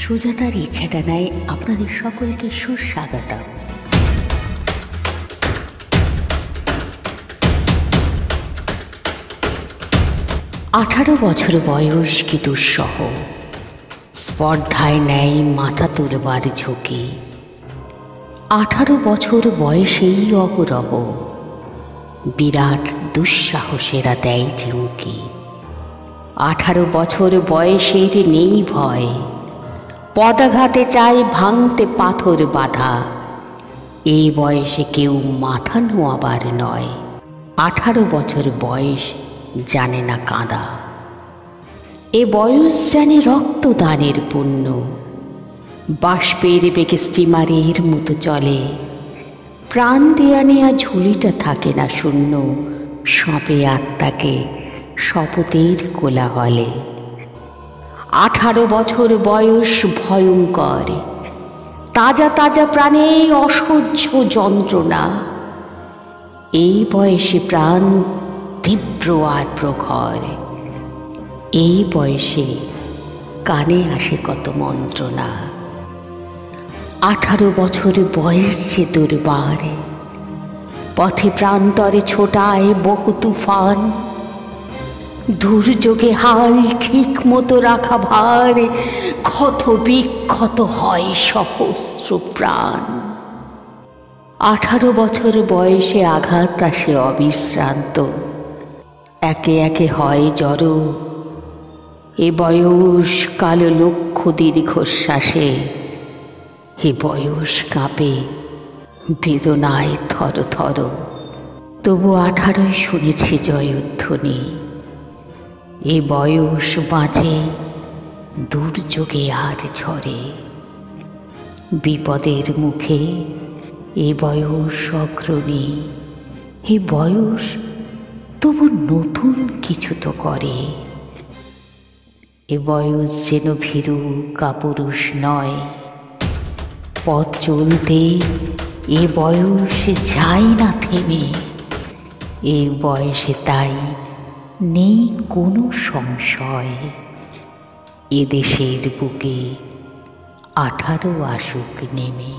সুজাতার ইচ্ছাটা নেয় আপনাদের সকলকে সুস্বাগতম। আঠারো বছর বয়স কি দুঃসহ, স্পর্ধায় নেয় মাথা তুলবার ঝুঁকি। 18 বছর বয়সেই অহরহ বিরাট দুঃসাহসেরা দেয় ঝুঁকি। 18 বছর বয়সের নেই ভয়, পদাঘাতে চায় ভাঙতে পাথর বাঁধা। এই বয়সে কেউ মাথা নোয়াবার নয়, 18 বছর বয়স জানে না কাঁদা। এ বয়স জানে রক্তদানের পুণ্য, বাষ্পের বেগে স্টিমারের মতো চলে। প্রাণ দেয়া নেয়া ঝুলিটা থাকে না শূন্য, সঁপে আত্মাকে শপথের কোলাহলে। 18 বছর বয়স ভয়ঙ্কর, তাজা তাজা প্রাণে অসহ্য যন্ত্রণা। এই বয়সে প্রাণ তীব্র আর প্রখর, এই বয়সে কানে আসে কত মন্ত্রণা। 18 বছর বয়স যে দুর্বার, পথে প্রান্তরে ছোটায় বহু তুফান। দুর্যোগে হাল ঠিক মতো রাখা ভার, ক্ষত বিক্ষত হয় সহস্র প্রাণ। 18 বছর বয়সে আঘাত আসে অবিশ্রান্ত, একে একে হয় জড়ো। এ বয়স কালো লক্ষ দীর্ঘশ্বাসে, এ বয়স কাঁপে বেদনায় থর থর। তবু 18 শুনেছি জয়ধ্বনি, এ বয়স বাঁচে দুর্যোগে আর ঝরে। বিপদের মুখে এ বয়স অগ্রণী, এ বয়স তবু নতুন কিছু তো করে। এ বয়স যেন ভীরু কাপুরুষ নয়, পথ চলতে এ বয়সে যায় না থেমে। এ বয়সে তাই নেই কোনো সংশয়, এ দেশের বুকে 18 আসুক নেমে।